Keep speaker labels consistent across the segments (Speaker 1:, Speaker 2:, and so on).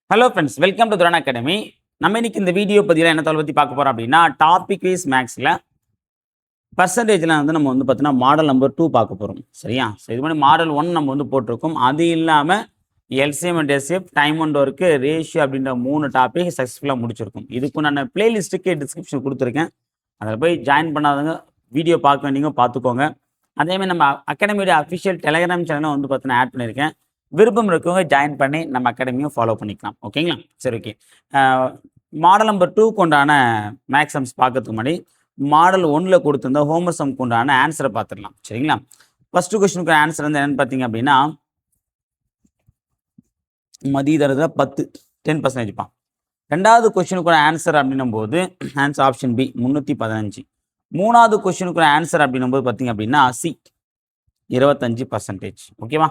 Speaker 1: Hello friends, welcome to துரான் academy. நம்ம இன்னைக்கு இந்த வீடியோ பதிவில் என்ன தகவல் பற்றி பார்க்க போகிறோம் அப்படின்னா, டாபிக் வைஸ் மேக்ஸில் பர்சன்டேஜில் நம்ம பார்த்தீங்கன்னா மாடல் நம்பர் 2 பார்க்க போகிறோம். சரியா? ஸோ இது மாதிரி மாடல் 1 நம்ம போட்டிருக்கோம். அது இல்லாமல் LCM and SF, time and work, ratio அப்படின்ற 3 டாபிக் சக்ஸஸ்ஃபுல்லாக முடிச்சிருக்கோம். இதுக்கு நான் பிளேலிஸ்ட்டுக்கு டிஸ்கிரிப்ஷன் கொடுத்துருக்கேன். அதில் போய் ஜாயின் பண்ணாதவங்க வீடியோ பார்க்க வேண்டியவங்க பார்த்துக்கோங்க. அதேமாதிரி நம்ம அகாடமியோட அஃபிஷியல் டெலிகிராம் சேனலும் பார்த்தீங்கன்னா ஆட் பண்ணியிருக்கேன். விருப்பம் இருக்கவங்க ஜாயின் பண்ணி நம்ம அகாடமியும் ஃபாலோ பண்ணிக்கலாம். ஓகேங்களா? சரி, ஓகே. மாடல் நம்பர் 2 கொண்டான மேக்ஸ் சம்ஸ் பார்க்கறதுக்கு முன்னாடி மாடல் 1ல் கொடுத்துருந்த ஹோம்ஒர்க் சம் கொண்டான ஆன்சரை பார்த்துடலாம். சரிங்களா? ஃபர்ஸ்ட் கொஸ்டினுக்கு ஆன்சர் என்னன்னு பார்த்தீங்க அப்படின்னா, மதிய தரத்தில் 10% பா. ரெண்டாவது கொஸ்டினுக்கு ஆன்சர் அப்படின்னும் போது ஆன்சர் ஆப்ஷன் பி 315. மூணாவது கொஸ்டினுக்கு ஆன்சர் அப்படின்னும் போது பார்த்தீங்க அப்படின்னா சி 25%. ஓகேவா?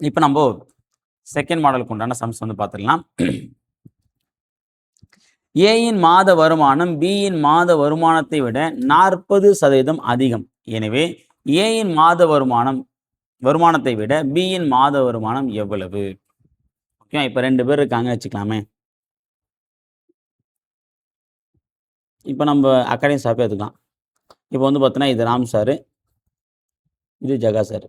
Speaker 1: இப்போ நம்ம செகண்ட் மாடலுக்கு உண்டான சம்ஸ் பார்த்துடலாம். ஏயின் மாத வருமானம் பியின் மாத வருமானத்தை விட 40% அதிகம். எனவே ஏயின் மாத வருமானத்தை விட பியின் மாத வருமானம் எவ்வளவு? ஓகே, இப்போ 2 பேர் இருக்காங்க வச்சுக்கலாமே. இப்போ நம்ம அகாடமி சாப்பே எடுத்துக்கலாம். இப்போ பார்த்தோன்னா இது ராம் சார், இது ஜகா சார்.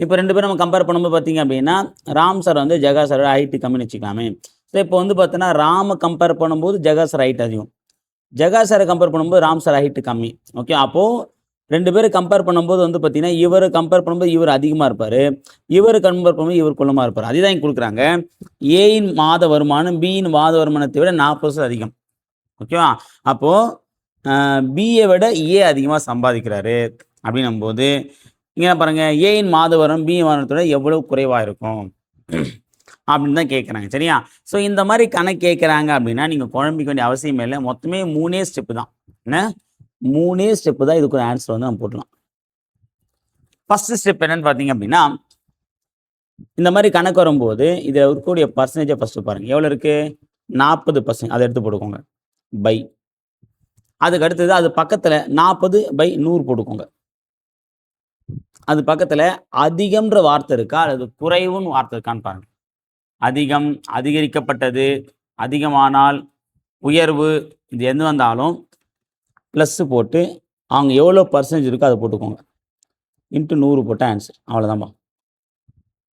Speaker 1: இப்போ 2 பேரும் நம்ம கம்பேர் பண்ணும்போது பார்த்தீங்க அப்படின்னா ராம் சார் ஜகா சாரோட ஹைட்டு கம்மின்னு வச்சுக்கலாமே. ஸோ இப்போ பார்த்தோன்னா ராமை கம்பேர் பண்ணும்போது ஜகா சார் ஹைட் அதிகம், ஜகா சாரை கம்பேர் பண்ணும்போது ராம் சார் ஹைட்டு கம்மி. ஓகே, அப்போது 2 பேரும் கம்பேர் பண்ணும்போது பார்த்தீங்கன்னா இவர் கம்பேர் பண்ணும்போது இவர் அதிகமாக இருப்பார், இவர் கம்பேர் பண்ணும்போது இவர் குள்ளமாக இருப்பார். அதுதான் இங்கே கொடுக்குறாங்க. ஏயின் மாத வருமானம் பியின் மாத வருமானத்தை விட 40% அதிகம். ஓகேவா? அப்போது பியை விட ஏ அதிகமாக சம்பாதிக்கிறாரு அப்படின்னும் போது இங்கே பாருங்கள், ஏயின் மாத வரும் பி வருமானத்தோட எவ்வளோ குறைவாக இருக்கும் அப்படின்னு தான் கேட்குறாங்க. சரியா? ஸோ இந்த மாதிரி கணக்கு கேட்குறாங்க அப்படின்னா நீங்கள் குழம்பிக்க வேண்டிய அவசியமே இல்லை. மொத்தமே 3 ஸ்டெப்பு தான். என்ன 3 ஸ்டெப்பு தான் இதுக்கு ஒரு ஆன்சர் நம்ம போடலாம். ஃபஸ்ட்டு ஸ்டெப் என்னன்னு பார்த்தீங்க அப்படின்னா, இந்த மாதிரி கணக்கு வரும்போது இதில் இருக்கக்கூடிய பர்சன்டேஜை ஃபஸ்ட்டு பாருங்கள். எவ்வளோ இருக்குது? 40%. அதை எடுத்து போட்டுக்கோங்க பை. அதுக்கு அடுத்தது அது பக்கத்தில் 40/100 போட்டுக்கோங்க. அது பக்கத்தில் அதிகம்ன்ற வார்த்தை இருக்கா அல்லது குறைவுன்னு வார்த்தை இருக்கான்னு பாருங்கள். அதிகம், அதிகரிக்கப்பட்டது, அதிகமானால், உயர்வு, இது எது வந்தாலும் ப்ளஸ்ஸு போட்டு அவங்க எவ்வளோ பர்சன்டேஜ் இருக்கோ அதை போட்டுக்கோங்க. இன்ட்டு 100 போட்ட ஆன்சர். அவ்வளோதான்பா.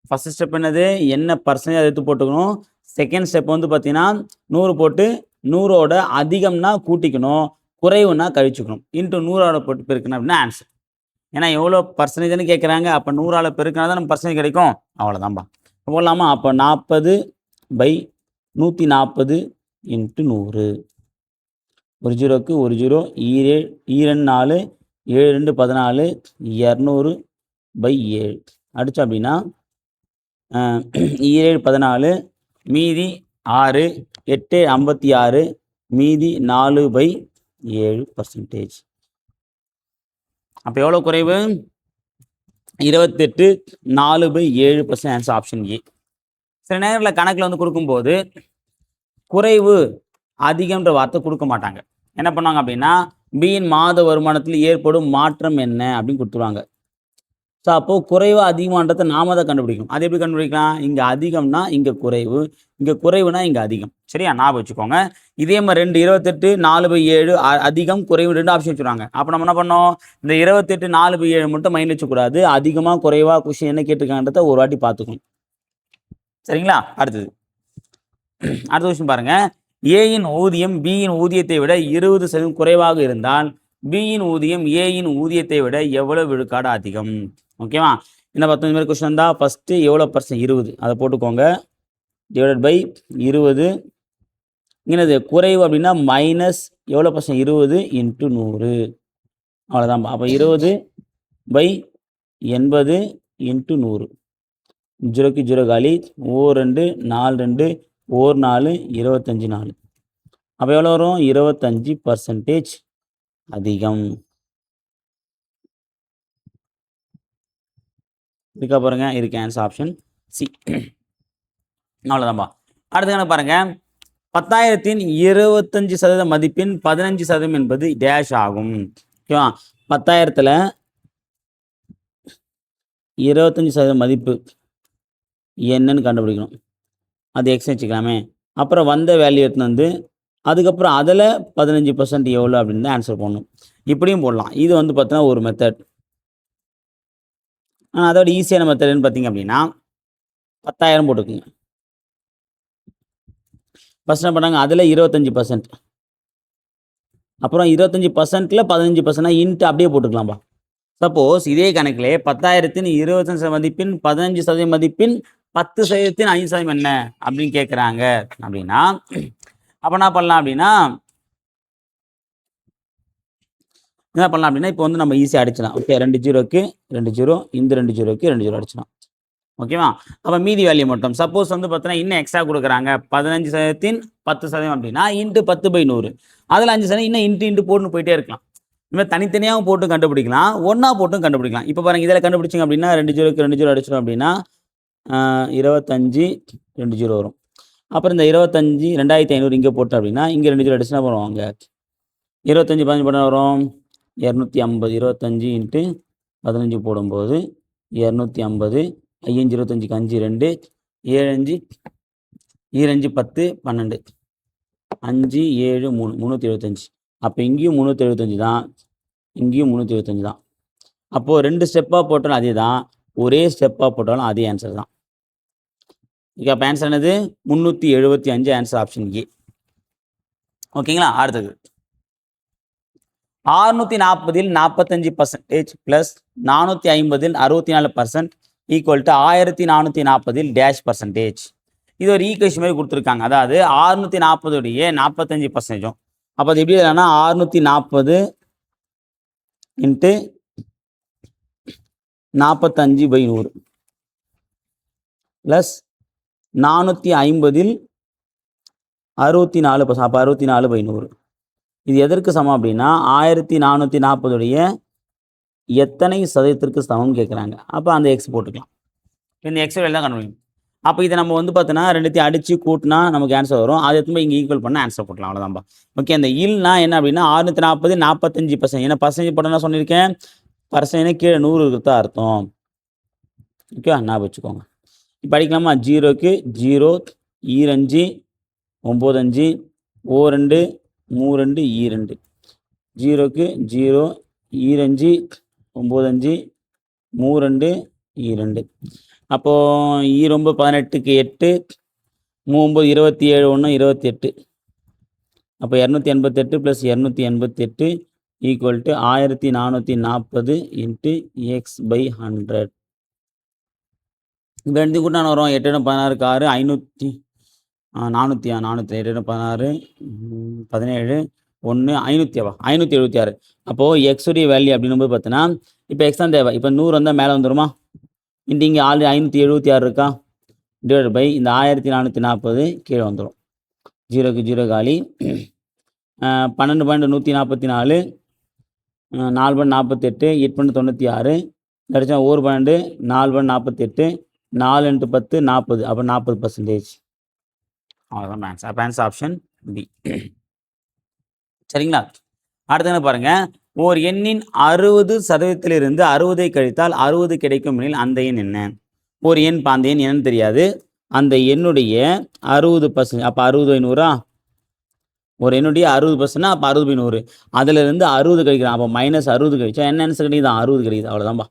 Speaker 1: ஃபஸ்ட்டு ஸ்டெப் என்னது? என்ன பர்சன்டேஜ் எடுத்து போட்டுக்கணும். செகண்ட் ஸ்டெப் பார்த்தீங்கன்னா 100 போட்டு 100ஓட அதிகம்னா கூட்டிக்கணும், குறைவுனா கழிச்சுக்கணும். இன்ட்டு 100ஓட போட்டு பெருக்கணும் அப்படின்னா ஆன்சர். ஏன்னா எவ்வளோ பர்சன்டேஜ்னு கேட்குறாங்க. அப்போ 100ஆல் பெருக்கினா தான் நம்ம பர்சன்டேஜ் கிடைக்கும். அவ்வளோதான்பா. போடலாமா? அப்போ 40/140 இன்ட்டு 100. ஒரு ஜீரோக்கு ஒரு ஜீரோ, 2 4 7 2 14 200/7 அடிச்சா அப்படின்னா 7 14 மீதி 6 8 56 மீதி 4/7%. அப்போ எவ்வளோ குறைவு? 28 4/7% ஆன்சர் ஆப்ஷன் ஏ. சில நேரங்களில் கணக்கில் கொடுக்கும்போது குறைவு அதிகம்ன்ற வார்த்தை கொடுக்க மாட்டாங்க. என்ன பண்ணுவாங்க அப்படின்னா பியின் மாத வருமானத்தில் ஏற்படும் மாற்றம் என்ன அப்படின்னு கொடுத்துருவாங்க. ஸோ அப்போது குறைவு அதிகமானதை நாம தான் கண்டுபிடிக்கணும். அது எப்படி கண்டுபிடிக்கலாம்? இங்கே அதிகம்னா இங்கே குறைவு, இங்கே குறைவுனா இங்கே அதிகம். சரியா? ஞாபகம் வச்சுக்கோங்க. இதே மாதிரி 28 4/7 அதிகம் குறைவு 2 ஆப்ஷன் வச்சுருவாங்க. அப்போ நம்ம என்ன பண்ணோம்? இந்த 28 4/7 மட்டும் மைண்ட் வச்சுக்கூடாது. அதிகமாக குறைவாக கொஷின் என்ன கேட்டிருக்காங்கன்றத ஒரு வாட்டி பார்த்துக்கணும். சரிங்களா? அடுத்த கொஷின் பாருங்கள். ஏயின் ஊதியம் பியின் ஊதியத்தை விட 20% குறைவாக இருந்தால் பியின் ஊதியம் ஏயின் ஊதியத்தை விட எவ்வளவு விழுக்காடு அதிகம்? ஓகேவா? என்ன பார்த்தோம்? இந்த மாதிரி கொஸ்டின் வந்தால் ஃபஸ்ட்டு எவ்வளோ பர்சன்ட்? 20. அதை போட்டுக்கோங்க. Divided by 20. இங்கே குறைவு அப்படின்னா மைனஸ் எவ்வளோ பர்சன்ட்? 20 இன்ட்டு 100. அவ்வளோதான். அப்போ 20/80 இன்ட்டு 100. 0க்கு 0 காலி. 2 4 2 4 25 4. அப்போ எவ்வளோ வரும்? 25% அதிகம். இருக்கா பாருங்க. இருக்கு ஆன்சர் ஆப்ஷன் சி. அவ்வளோதான்பா. அடுத்து என்ன பாருங்க. 10,000-இன் 25% மதிப்பின் 15% என்பது டேஷ் ஆகும். ஓகேவா? 10,000-ல் 25% மதிப்பு என்னன்னு கண்டுபிடிக்கணும். அது எக்ஸ்ன்னு வச்சுக்கலாமே. அப்புறம் வந்த வேல்யூ எடுத்துன்னு வந்து, அதுக்கப்புறம் அதில் 15% எவ்வளோ அப்படின்னு தான் ஆன்சர் பண்ணணும். இப்படியும் போடலாம். இது வந்து பார்த்தீங்கன்னா ஒரு மெத்தட். அதோட ஈஸியான மெத்தட்னு பார்த்தீங்க அப்படின்னா 10,000 போட்டுக்குங்க. ஃபர்ஸ்ட் என்ன பண்ணாங்க, அதில் 25%. அப்புறம் 25%ல் 15% இன்ட்டு அப்படியே போட்டுக்கலாம்பா. சப்போஸ் இதே கணக்கிலே 10,000த்தின் 25% மதிப்பின் 15% மதிப்பின் 10%த்தின் 5% என்ன அப்படின்னு கேட்குறாங்க அப்படின்னா, அப்போ என்ன பண்ணலாம் அப்படின்னா இப்போ வந்து நம்ம ஈஸியாக அடிச்சிடலாம். ஓகே, 2 0க்கு 2 0, இந்த 2 0க்கு 2 0 அடிச்சிடலாம். ஓகேவா? அப்போ மீதி வேல்யூ மட்டும் சப்போஸ் வந்து பார்த்தீங்கன்னா இன்னும் எக்ஸ்ட்ரா கொடுக்குறாங்க 15%த்தின் 10% அப்படின்னா இன்ட்டு 10/100. அதில் 5% இன்னும் இன்ட்டு போட்டுன்னு போயிட்டே இருக்கலாம். இனிமேல் தனித்தனியாகவும் போட்டு கண்டுபிடிக்கலாம், ஒன்றா போட்டும் கண்டுபிடிக்கலாம். இப்போ பாருங்கள், இதில் கண்டுபிடிச்சிங்க அப்படின்னா 2 0க்கு 2 0 அடிச்சிடும் அப்படின்னா 25 2 0 வரும். அப்புறம் இந்த 25 2500 இங்கே போட்டோம் அப்படின்னா இங்கே 2 0 அடிச்சுனா போடுவாங்க. 25 15 போட்டால் வரும் 250. 25 இன்ட்டு 15 போடும்போது 250. 5 25க்கு 5 2 7 5 10 12 5 7 3 375. அப்போ இங்கேயும் 375 தான், இங்கேயும் 375 தான். அப்போது 2 ஸ்டெப்பாக போட்டாலும் அதே தான், ஒரே ஸ்டெப்பாக போட்டாலும் அதே ஆன்சர் தான். ஓகே, அப்போ ஆன்சர் என்னது 375, ஆன்சர் ஆப்ஷன் ஏ. ஓகேங்களா? அடுத்தது 640ல் 45% ப்ளஸ் 450ல் 64% ஈக்குவல் டு 1440ல் -%. இது ஒரு ஈக்குவேஷன் மாதிரி கொடுத்துருக்காங்க. அதாவது 640 45%. அப்போ அது எப்படி இல்லைன்னா 640 இன்ட்டு 45/100 ப்ளஸ் 450ல் 64%. அப்போ 64/100. இது எதற்கு சமம் அப்படின்னா 1440 எத்தனை சதவீதத்திற்கு சமம்னு கேட்குறாங்க. அப்போ அந்த எக்ஸ் போட்டுக்கலாம். இந்த எக்ஸ் வேல்யூ தான் கண்டுபிடிக்கணும். அப்போ இதை நம்ம வந்து பார்த்தோன்னா ரெண்டுத்தையும் அடித்து கூட்டினா நமக்கு ஆன்சர் வரும். அதை எடுத்து இங்கே ஈக்குவல் பண்ணால் ஆன்சர் போட்டலாம். அவ்வளோதான்பா. ஓகே, அந்த இல்னா என்ன அப்படின்னா 640 45%. ஏன்னா பர்சன்டேஜ் போட்டோன்னா சொல்லியிருக்கேன், பர்சன்டேஜ் கீழே 100 இருக்கிறதா அர்த்தம். ஓகே, ஞாபகம் வச்சுக்கோங்க. இப்போ அடிக்கலாமா? 0க்கு 0 25 95 02 32 2. 0க்கு 0 25 95 32 2. அப்போது ரொம்ப 18க்கு 8 39 27 1 28. அப்போ 288 plus 288 equal to 1440 into x/100. இப்போ ரெண்டு கூட்டம் வரும் 8 16 6 500 400 400 8 16 17 1 576. அப்போது எக்ஸுடைய வேல்யூ அப்படின்னும் போது பார்த்தீங்கன்னா இப்போ எக்ஸ் தான் தேவை. இப்போ 100 வந்தால் மேலே வந்துடுமா? இன்ட்டு இங்கே ஆல்ரெடி 576 இருக்கா, டிவைட் பை இந்த 1440 கீழே வந்துடும். 0க்கு 0 காலி. 12 144 4 48 8 96 அடிச்சா 1 12 4 48 4 × 10 40. அப்போ 40%. அவ்வளோதான் ஆன்சர். அப்போ ஆன்சர் ஆப்ஷன் பி. சரிங்களா? அடுத்து என்ன பாருங்கள், ஓர் எண்ணின் 60%இலிருந்து 60 கழித்தால் 60 கிடைக்கும் எனில் அந்த எண் என்ன? ஒரு எண், அந்த எண் என்னன்னு தெரியாது, அந்த எண்ணுடைய 60%. அப்போ 60/100. ஒரு எண்ணுடைய 60%னா அப்போ 60/100. அதிலிருந்து 60 கழிக்கிறான். அப்போ -60 கழிச்சா என்ன ஆன்சர் கிடைக்குது? 60 கிடைக்குது. அவ்வளோதான்பா.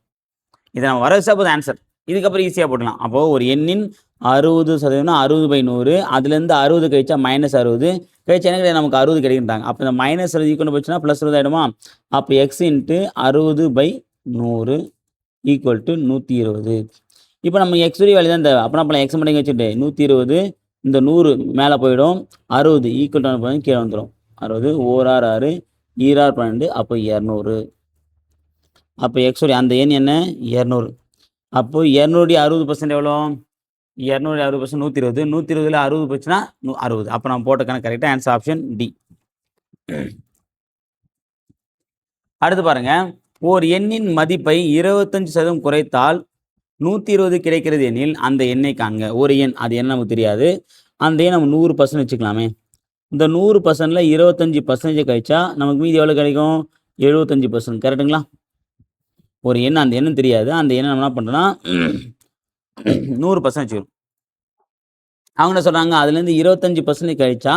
Speaker 1: இதை நம்ம வர வச்சா போது ஆன்சர். இதுக்கப்புறம் ஈஸியாக போடலாம். அப்போது ஒரு எண்ணின் 60%னா 60/100. அதுலேருந்து 60 கழிச்சா -60 கழிச்சா என்ன கிடையாது? நமக்கு 60 கிடைக்கின்றாங்க. அப்போ இந்த -60 ஈக்குவல் போச்சுன்னா +60 ஆகிடுமா? அப்போ எக்ஸ் இன்ட்டு 60/100 ஈக்குவல் டு 120. இப்போ நம்ம எக்ஸுடைய வேல்யூ தான் தேவை. அப்போ நான் எக்ஸ் மட்டும் வச்சுட்டு 120 இந்த 100 மேலே போயிடும். 60 ஈக்குவல் டு கீழே வந்துடும். 60 1 6 6 2 12. அப்போ 200. அப்போ எக்ஸுடைய அந்த எண் என்ன? 200. அப்போது 200 60% எவ்வளோ? 200 60% 120. 120ல் 60 போச்சுன்னா 60. அப்போ நம்ம போட்ட கணக்கு கரெக்டாக. Answer option D. அடுத்து பாருங்கள், ஓர் எண்ணின் மதிப்பை 25% குறைத்தால் 120 கிடைக்கிறது எனில் அந்த எண்ணை காண்க. ஒரு எண், அது என்ன நமக்கு தெரியாது, அந்த எண் நம்ம 100% வச்சுக்கலாமே. இந்த 100%ல் 25% கழிச்சா நமக்கு மீதி எவ்வளோ கிடைக்கும்? 75%. கரெக்டுங்களா? ஒரு எண், அந்த எண்ணும் தெரியாது. அந்த எண்ணை நம்ம என்ன பண்ணுறோன்னா 100% வச்சுக்கிறோம். அவங்க என்ன சொல்கிறாங்க, அதுலேருந்து 25% கழிச்சா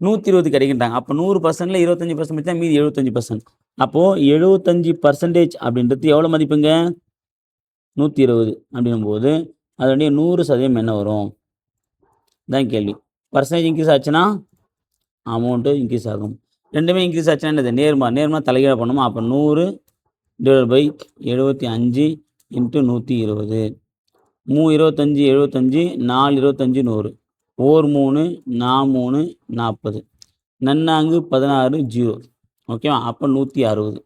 Speaker 1: 120 கிடைக்குன்றாங்க. அப்போ 100%ல் 25% வச்சா மீதி 75%. அப்போது 75% அப்படின்றது எவ்வளோ மதிப்புங்க? 120 அப்படிங்கும்போது அதனுடைய 100% என்ன வரும்? இதான் கேள்வி. பர்சன்டேஜ் இன்க்ரீஸ் ஆச்சுன்னா அமௌண்ட்டு இன்க்ரீஸ் ஆகும். ரெண்டுமே இன்க்ரீஸ் ஆச்சுன்னா என்னது? நேர்மா தலைகீழ பண்ணுமா? அப்போ 100/75 × 120. 3 25 75, 4 25 100. 1 3 4 3 40. நன்னாங்கு 16 0. ஓகேவா? அப்போ 160.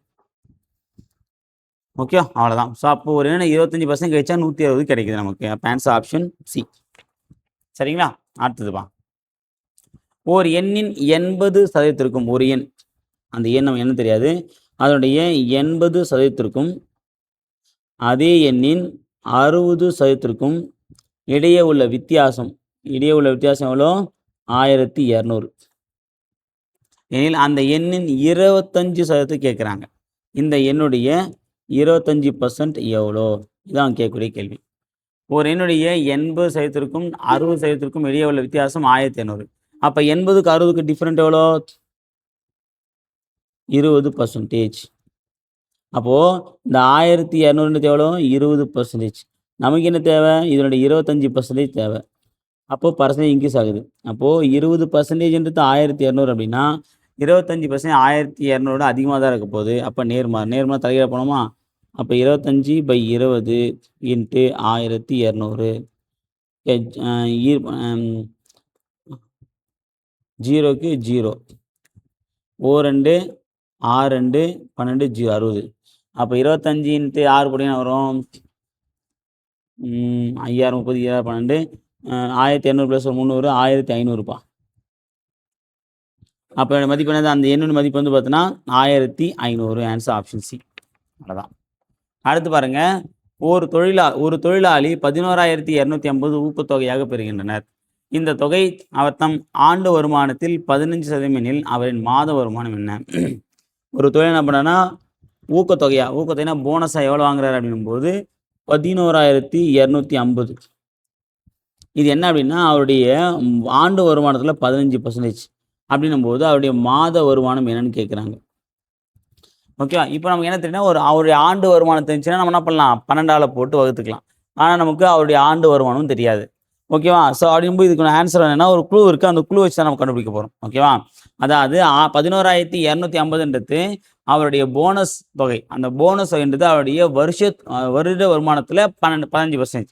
Speaker 1: ஓகே, அவ்வளோதான். ஸோ அப்போ ஒரு என்ன 25% கழிச்சா 160 கிடைக்குது நமக்கு. அப்போ ஆன்சர் ஆப்ஷன் சி. சரிங்களா? அடுத்ததுப்பா. ஓர் எண்ணின் 80% ஒரு எண், அந்த எண் நம்ம என்ன தெரியாது, அதனுடைய 80% அதே எண்ணின் 60% இடையே உள்ள வித்தியாசம் எவ்வளோ? 1200 எனில் அந்த எண்ணின் 25% கேட்குறாங்க. இந்த எண்ணுடைய 25% எவ்வளோ? இதான் கேட்கக்கூடிய கேள்வி. ஒரு எண்ணுடைய 80%க்கும் 60%க்கும் இடையே உள்ள வித்தியாசம் 1200. அப்போ 80க்கு 60க்கு டிஃப்ரெண்ட் எவ்வளோ? 20%. அப்போது இந்த 1200 எவ்வளோ? 20%. நமக்கு என்ன தேவை? இதனுடைய 25% தேவை. அப்போது பர்சன்டேஜ் இன்க்ரீஸ் ஆகுது. அப்போது 20%ன்றது 1200 அப்படின்னா 25% 1200 அதிகமாக தான் இருக்க போகுது. அப்போ நேர்மா தலைகீழ போனோமா? அப்போ 25/20 × 1200. 0க்கு 0. 2 6 2 12 0 60. அப்போ 25 × 6 போட்டிங்கன்னா வரும் 5000 30 12 1200 + 300 1500பா. அப்போ மதிப்பு என்னது? அந்த எண்ணோட மதிப்பு வந்து பார்த்தீங்கன்னா 1500. Answer option C. அவ்வளோதான். அடுத்து பாருங்க, ஒரு தொழிலாளி 11,250 ஊக்கத்தொகையாக பெறுகின்றனர். இந்த தொகை அவர் தம் ஆண்டு வருமானத்தில் 15% எனில் அவரின் மாத வருமானம் என்ன? ஒரு தொழில் என்ன பண்ணனா ஊக்கத்தொகைனா போனஸா எவ்வளோ வாங்குறாரு அப்படிங்கும்போது 11,250. இது என்ன அப்படின்னா அவருடைய ஆண்டு வருமானத்தில் 15% அப்படின்னும்போது அவருடைய மாத வருமானம் என்னன்னு கேட்குறாங்க. ஓகேவா? இப்போ நமக்கு என்ன தெரியும்னா, அவருடைய ஆண்டு வருமானம் தெரிஞ்சுன்னா நம்ம என்ன பண்ணலாம்? 12ஆல் போட்டு வகுத்துக்கலாம். ஆனால் நமக்கு அவருடைய ஆண்டு வருமானம் தெரியாது. ஓகேவா? ஸோ அப்படிங்கும்போது இதுக்கான ஆன்சர் என்னன்னா, ஒரு குழு இருக்குது. அந்த குழு வச்சு தான் நம்ம கண்டுபிடிக்க போகிறோம். ஓகேவா? அதாவது 11,250ன்றது அவருடைய போனஸ் தொகை. அந்த போனஸ் தொகைன்றது அவருடைய வருட வருமானத்தில் 15%.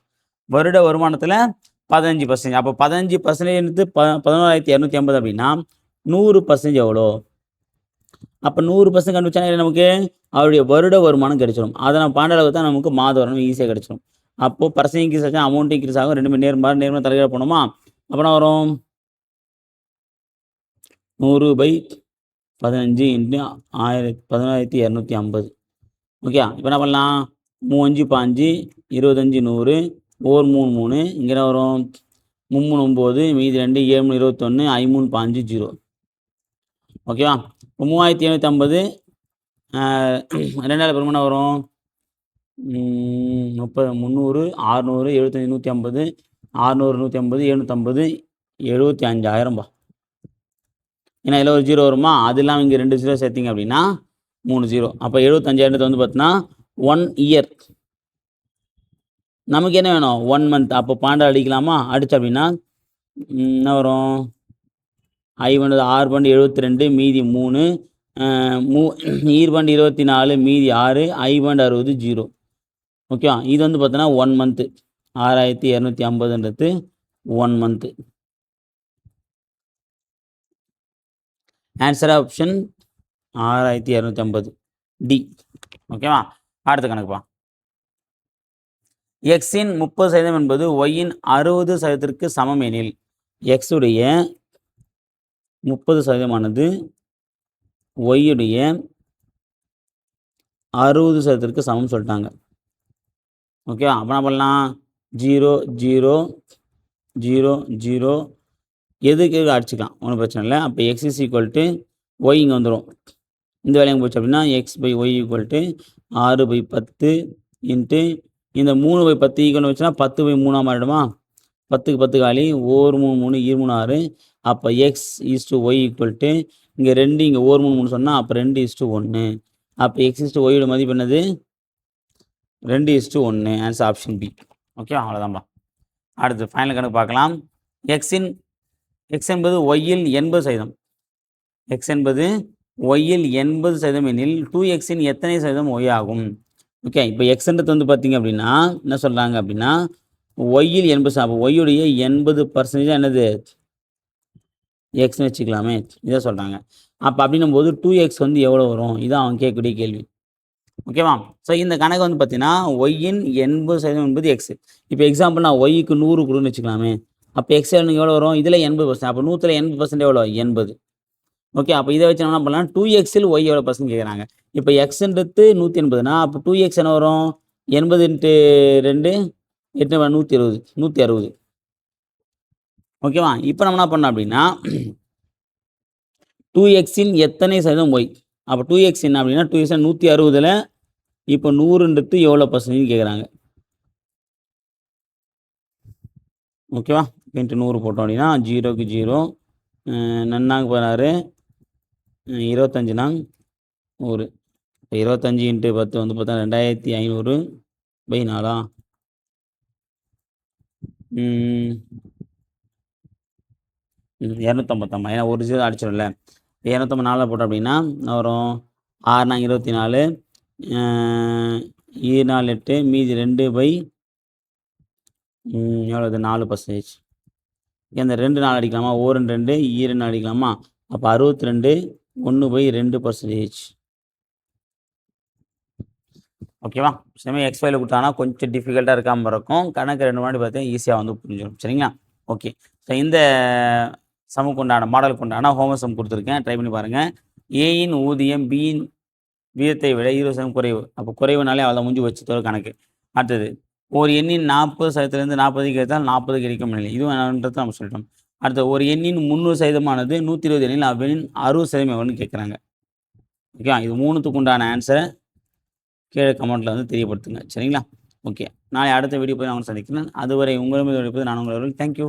Speaker 1: வருட வருமானத்தில் 15%. அப்போ 15%ன்றது 11,250 அப்படின்னா 100% எவ்வளோ? அப்போ 100% கண்டுபிடிச்சா நமக்கு அவருடைய வருட வருமானம் கிடைச்சிடும். அதை நம்ம 12 தான் நமக்கு மாத வருமானம் ஈஸியாக கிடைச்சிடும். அப்போது பர்சன்ட் இன்க்ரீஸ் ஆச்சா அமௌண்ட் இன்க்ரீஸ் ஆகும். ரெண்டுமே நேர்மா தலைகீழ போனோமா? அப்போனா வரும் 100/15 × 11,250. ஓகே, இப்போ என்ன பண்ணலாம்? 3 5 25 100. 1 3 3. இங்கே என்ன வரும்? 3 9. மீதி 2 7 21. 5 5 0. ஓகேவா? இப்போ 3,750 2ஆல் பெருமானா வரும் 30 300 600 75 150 600 150 750 75,000பா. ஏன்னா இதில் ஒரு 0 வருமா? அது இல்லாமல் இங்கே 2 0 சேர்த்திங்க அப்படின்னா 3 0. அப்போ 75,000 வந்து பார்த்தீங்கன்னா 1 இயர். நமக்கு என்ன வேணும்? 1 மந்த். அப்போ 12 அடிக்கலாமா? அடிச்சு அப்படின்னா என்ன வரும்? 6 72 மீதி 3 24 மீதி 6 60 0. ஓகேவா? இது வந்து பார்த்தீங்கன்னா 1 மந்த்து. 6,250ன்றது 1 மந்த்து. Answer option 6,250 D. ஓகேவா? அடுத்த கணக்குப்பா. எக்ஸின் 30% என்பது ஒய்யின் 60%ற்கு சமம் எனில் எக்ஸுடைய 30%ஆனது ஒய்யுடைய 60%ற்கு சமம் சொல்லிட்டாங்க. ஓகேவா? அப்போ என்ன பண்ணலாம்? 0 0 0 0 எதுக்கு அடிச்சுக்கலாம், ஒன்றும் பிரச்சனை இல்லை. அப்போ X is equal to Y இங்கே வந்துடும். இந்த வேலையை போச்சு அப்படின்னா x/y = 6/10 இன்ட்டு இந்த 3/10 ஈக்குவல்னு வச்சுன்னா 10/3 மாறிடுமா? 10க்கு 10 காலி. 1 3 3 2 3 6. அப்போ x/y ஈக்குவல் டு இங்கே 2 இங்கே 1 3 3 சொன்னால் அப்போ 2:1. அப்போ x/yயோட மதிப்பு என்னது? 2:1. Answer option B. ஓகே, அவ்வளோதான்பா. அடுத்து ஃபைனல் கணக்கு பார்க்கலாம். எக்ஸ் என்பது ஒய்யில் 80%. எக்ஸ் என்பது ஒய்யில் 80% எனில் 2x எத்தனை சதவீதம் ஒய் ஆகும்? ஓகே, இப்போ எக்ஸ்ன்றது வந்து பார்த்தீங்க அப்படின்னா என்ன சொல்கிறாங்க அப்படின்னா ஒய்யில் 80%. அப்போ ஒய்யுடைய 80% என்னது? எக்ஸ்னு வச்சுக்கலாமே, இதை சொல்கிறாங்க. அப்போ அப்படின்னும் போது 2x வந்து எவ்வளோ வரும்? இதான் அவங்க கேட்கக்கூடிய கேள்வி. ஓகேவா? ஸோ இந்த கணக்கு வந்து பார்த்தீங்கன்னா ஒய்யின் 80% என்பது எக்ஸ். இப்போ எக்ஸாம்பிள் நான் ஒய்க்கு 100 கொடுன்னு வச்சுக்கலாமே. அப்போ எக்ஸ் எவ்வளோ வரும்? இதில் 80%. அப்போ 100ல் 80% எவ்வளோ? 80. ஓகே, அப்போ இதை வச்சு என்ன பண்ணலாம்? 2xல் ஒய் எவ்வளோ பர்சன்ட் கேட்குறாங்க. இப்போ எக்ஸ்ன்றது 180னா அப்போ 2x என்ன வரும்? 80 × 2 8 120 160. ஓகேவா? இப்போ நம்ம என்ன பண்ணோம் அப்படின்னா 2xன் எத்தனை சதவீதம் ஒய். அப்போ 2x என்ன அப்படின்னா 2x 160ல் இப்போ 100ன்றது எவ்வளோ பர்சன்டேஜ் கேட்குறாங்க. ஓகேவா? இன்ட்டு 100 போட்டோம் அப்படின்னா 0க்கு 0 நன்னாங்க 16 25 நாங் 100. இப்போ 25 × 10 வந்து பார்த்தா 2500/4 250. ஏன்னா ஒரு 0 அடிச்சிடும்ல. 254 போட்டோம் அப்படின்னா வரும் 6 நாங் 24 4 8 மீதி 2 எவ்வளோது? 4%. இந்த 2 4 அடிக்கலாமா? 1 2 2 அடிக்கலாமா? அப்போ 62 1/2%. ஓகேவா? சமயம் எக்ஸ் ஃபைவ்ல கொடுத்தாங்கன்னா கொஞ்சம் டிஃபிகல்ட்டாக இருக்காமல் இருக்கும். கணக்கு 2 முன்னாடி பார்த்தீங்கன்னா ஈஸியாக வந்து புரிஞ்சிடும். சரிங்களா? ஓகே, ஸோ இந்த சமுக்கு உண்டான மாடலுக்கு உண்டான ஹோம்ஒர்க் சம் கொடுத்துருக்கேன். ட்ரை பண்ணி பாருங்கள். ஏயின் ஊதியம் பியின் வீதத்தை விட 20% குறைவு. அப்போ குறைவுனாலே அவளை முடிஞ்சு வச்சு தர கணக்கு. அடுத்தது ஒரு எண்ணின் 40%லேருந்து 40 கிடைத்தால் 40 கிடைக்கும் நிலை. இதுவும் என்னன்றது நம்ம சொல்லிட்டோம். அடுத்து ஒரு எண்ணின் 300%ஆனது 120 எண்ணில் அவ்வெண்ணின் 60% எவ்வளோன்னு கேட்குறாங்க. ஓகே, இது 3த்துக்கு உண்டான ஆன்சரை கீழே கமெண்ட்டில் வந்து தெரியப்படுத்துங்க. சரிங்களா? ஓகே, நாளை அடுத்த வீடியோ போய் நான் சந்திக்கிறேன். அதுவரை உங்களிடம் இருப்பது நான் உங்கள் தேங்க்யூ.